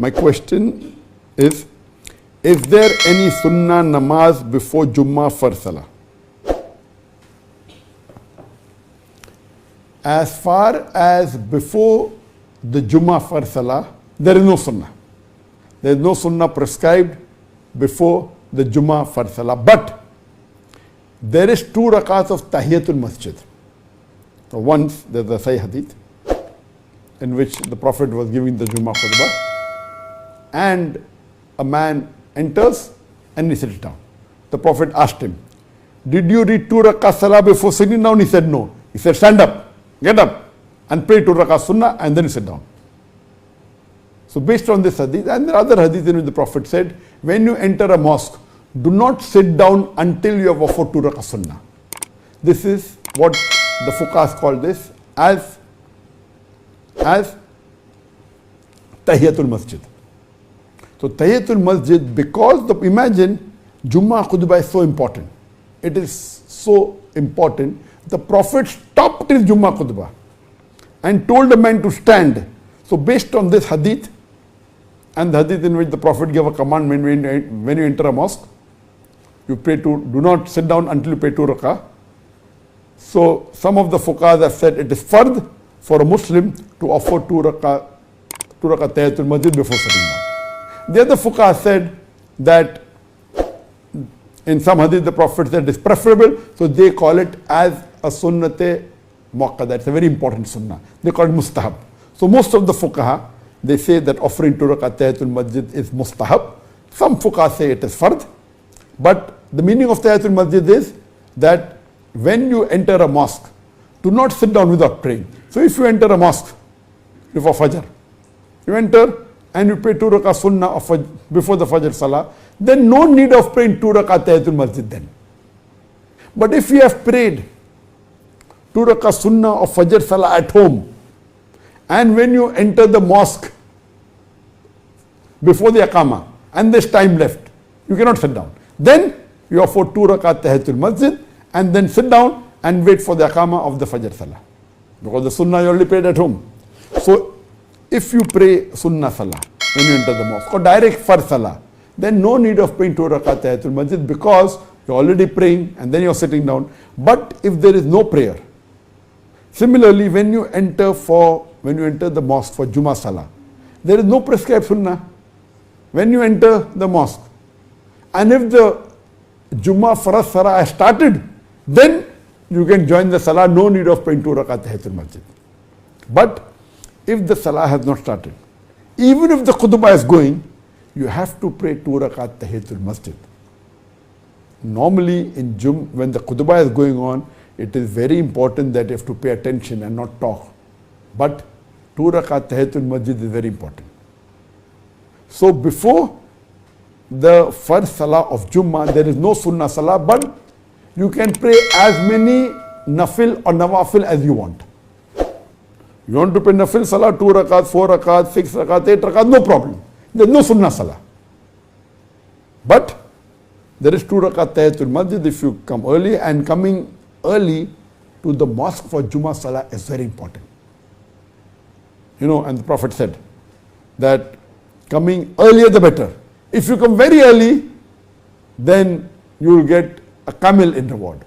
My question is there any sunnah namaz before Jummah first salah? As far as before the Jummah first salah, there is no sunnah. There is no sunnah prescribed before the Jummah first salah. But there is 2 rakats of Tahiyatul Masjid. So once there's a Sahih Hadith in which the Prophet was giving the Jummah khutbah and a man enters and he sits down. The Prophet asked him, did you read 2 rakats salah before sitting down? He said no. He said, stand up, get up and pray 2 rakats sunnah and then you sit down. So based on this hadith and the other hadith in which the Prophet said, when you enter a mosque, do not sit down until you have offered 2 rakats sunnah. This is what the fuqahas call this as Tahiyatul Masjid. So Tahiyatul Masjid, because imagine Jummah khutbah is so important. It is so important. The Prophet stopped his Jummah khutbah and told the man to stand. So based on this hadith and the hadith in which the Prophet gave a commandment when you enter a mosque, you pray do not sit down until you pray 2 rakah. So some of the fuqahas have said it is fard for a Muslim to offer 2 rakah Tahiyatul Masjid before sitting down. The other fuqaha said that in some hadith the Prophet said it's preferable, so they call it as a sunnate muakkada. It's a very important sunnah. They call it mustahab. So most of the fuqaha, they say that offering 2 rakat Tahiyatul Masjid is mustahab. Some fuqaha say it is fard. But the meaning of Tahiyatul Masjid is that when you enter a mosque, do not sit down without praying. So if you enter a mosque before Fajr, you enter and you pray 2 rakat sunnah before the Fajr salah, then no need of praying 2 rakat Tahiyatul Masjid then. But if you have prayed 2 rakat sunnah of Fajr salah at home, and when you enter the mosque before the Aqama and there's time left, you cannot sit down. Then you offer 2 rakat Tahiyatul Masjid and then sit down and wait for the Aqama of the Fajr salah. Because the sunnah you already prayed at home. So if you pray sunnah salah when you enter the mosque or direct fard salah, then no need of praying 2 rakat Tahiyatul Masjid because you're already praying and then you're sitting down. But if there is no prayer, similarly when you enter the mosque for Jummah salah, there is no prescribed sunnah. When you enter the mosque and if the Jummah Farad salah has started, then you can join the salah, no need of praying 2 rakat Tahiyatul Masjid. But if the salah has not started, even if the khutbah is going, you have to pray 2 rakat Tahiyatul Masjid. Normally when the khutbah is going on, it is very important that you have to pay attention and not talk. But 2 rakat Tahiyatul Masjid is very important. So before the first salah of Jummah, there is no sunnah salah, but you can pray as many nafil or nawafil as you want. You want to pray nafil salah, 2 rakat, 4 rakat, 6 rakat, 8 rakat, no problem. There is no sunnah salah. But there is 2 rakat Tahiyatul Masjid if you come early, and coming early to the mosque for Jummah salah is very important. And the Prophet said that coming earlier the better. If you come very early, then you will get a camel in reward.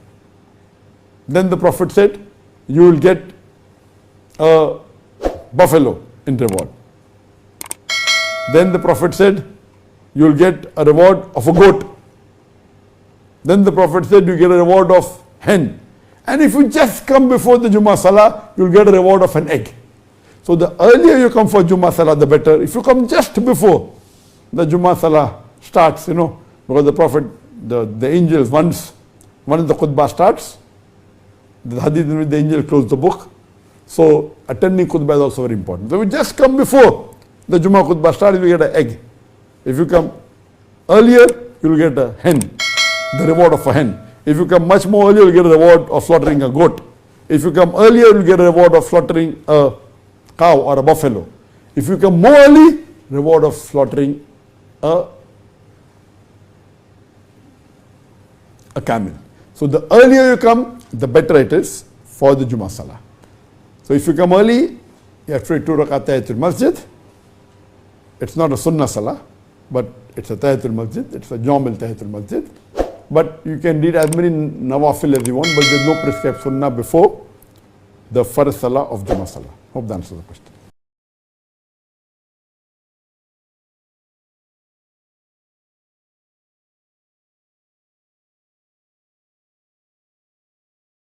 Then the Prophet said you will get a buffalo in reward. Then the Prophet said you will get a reward of a goat. Then the Prophet said you get a reward of hen. And if you just come before the Jummah salah, you will get a reward of an egg. So the earlier you come for Jummah salah, the better. If you come just before the Jummah salah starts, because the Prophet, the angels, once the khutbah starts, the hadith in which the angel closed the book. So attending khutbah is also very important. So we just come before the Jummah khutbah starts, you get an egg. If you come earlier, you will get a hen, the reward of a hen. If you come much more earlier, you will get a reward of slaughtering a goat. If you come earlier, you will get a reward of slaughtering a cow or a buffalo. If you come more early, reward of slaughtering a camel. So the earlier you come, the better it is for the Jummah salah. So if you come early, you have to pray 2 rakat Tahiyatul Masjid. It's not a sunnah salah, but it's a tahiyatul masjid. It's a normal tahiyatul masjid. But you can read as many nawafil as you want, but there's no prescribed sunnah before the farz salah of Jummah salah. Hope that answers the question.